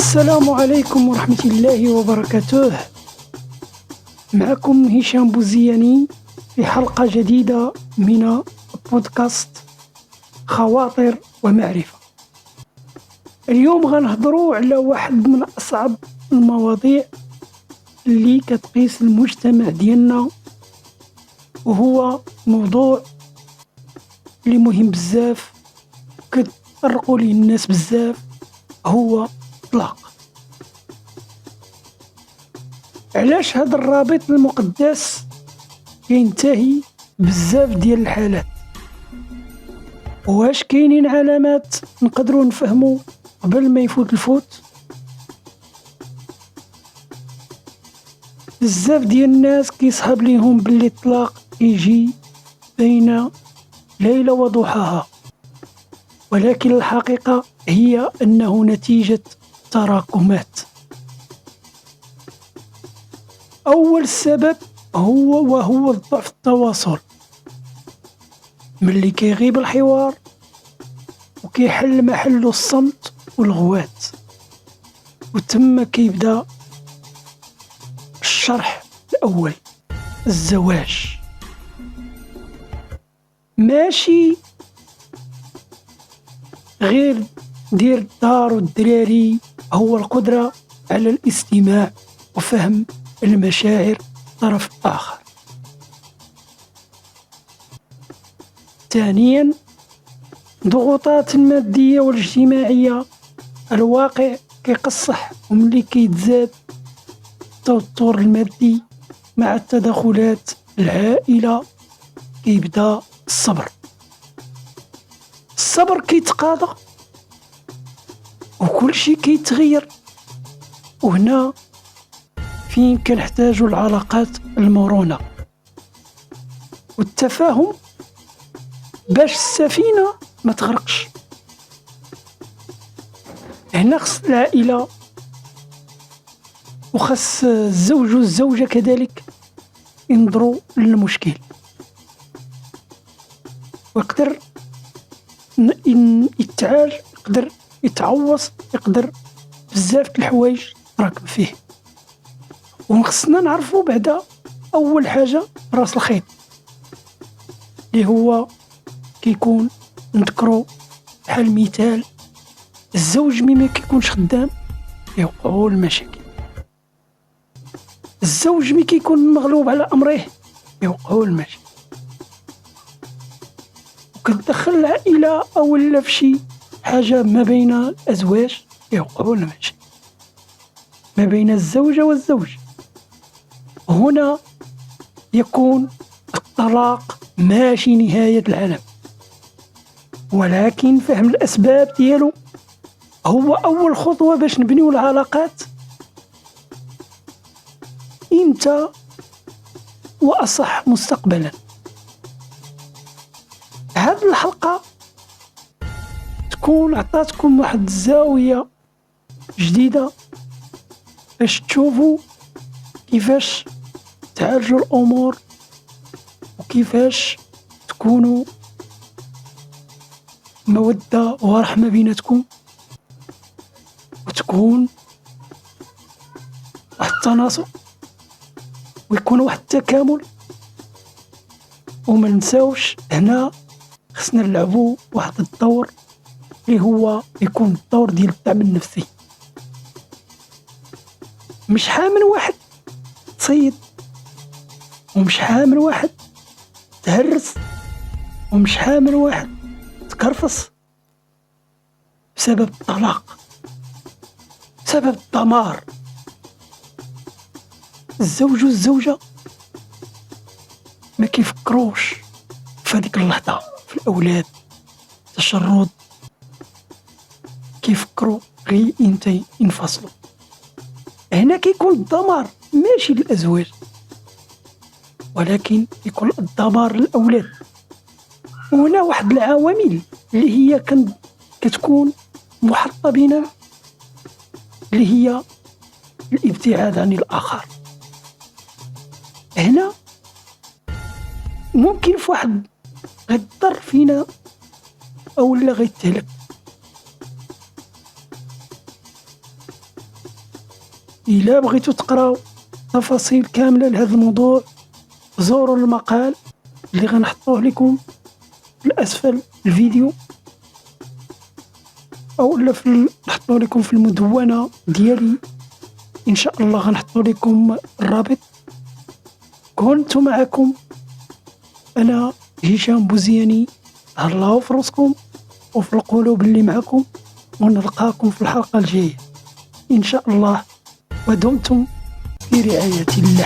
السلام عليكم ورحمة الله وبركاته. معكم هشام بوزياني في حلقة جديدة من بودكاست خواطر ومعرفة. اليوم غنهضروا على واحد من أصعب المواضيع اللي كتقيس المجتمع ديالنا، وهو موضوع اللي مهم بزاف كتطرقوا ليه الناس بزاف، هو الطلاق. علاش هذا الرابط المقدس ينتهي بزاف ديال الحالات؟ واش كاينين علامات نقدروا نفهموا قبل ما يفوت الفوت؟ بزاف ديال الناس كيصحاب ليهم باللي الطلاق يجي بين ليلة وضحاها، ولكن الحقيقة هي أنه نتيجة تراكمات. أول سبب وهو ضعف التواصل. ملي كيغيب الحوار وكيحل محله الصمت والغوات، وتم كيبدا الشرح الأول. الزواج ماشي غير دير الدار والدراري، هو القدرة على الاستماع وفهم المشاعر الطرف الآخر. ثانيا، ضغوطات المادية والاجتماعية. الواقع كيقصح، وملي كيتزاد التوتر المادي مع التدخلات العائلة كيبدا الصبر كيتقاضى وكل شيء كيتغير، وهنا فين كنحتاجوا العلاقات المرونة والتفاهم باش السفينة ما تغرقش. هنا خص العائلة وخص الزوج والزوجة كذلك ينظروا للمشكل، ويقدر يتعالج، يقدر يتعوض، يقدر بزاف الحوايج راكب فيه. وخصنا نعرفوا بعدا اول حاجه راس الخيط، اللي هو كيكون نذكروا بحال مثال الزوج مما كيكونش خدام يوقعوا المشاكل، الزوج ملي كيكون مغلوب على امره يوقعوا المشاكل، وكتدخل العائله او لا في شي حاجه ما بين الازواج يوقعوا المشاكل ما بين الزوجه والزوج. هنا يكون الطلاق ماشي نهاية العالم، ولكن فهم الأسباب ديالو هو أول خطوة باش نبنيو العلاقات إمتى وأصح مستقبلا. هذه الحلقة تكون عطاتكم واحد الزاوية جديدة باش تشوفوا كيفاش تعالجوا الأمور، وكيفاش تكونوا مودة ورحمة بيناتكم، وتكون واحد التناسق، ويكون واحد التكامل. وما نساوش هنا خصنا نلعبوا واحد الدور اللي هو يكون الدور ديال الدعم النفسي. مش حامل واحد تصيد، ومش حامل واحد تهرس، ومش حامل واحد تكرفص بسبب الطلاق، بسبب الدمار. الزوج والزوجة ما كيفكروش في هذيك اللحظة في الأولاد تشرد، كيفكروا غير امتى ينفصلوا. هنا كيكون الدمار ماشي للأزواج، ولكن يكون الدمار للأولاد. وهنا واحد العوامل اللي هي كتكون محطة بنا، اللي هي الابتعاد عن الآخر. هنا ممكن في واحد غيضر فينا أو لا غيتهلك، إلا بغيتو تقراو تفاصيل كاملة لهذا الموضوع زوروا المقال اللي غنحطوه لكم في أسفل الفيديو، أو لا نحطو لكم في المدونة ديالي إن شاء الله، غنحطو لكم الرابط. كنت معكم أنا هشام بوزياني، هلاو في راسكم وفي القلوب اللي معكم، ونلقاكم في الحلقة الجاية إن شاء الله، ودمتم في رعاية الله.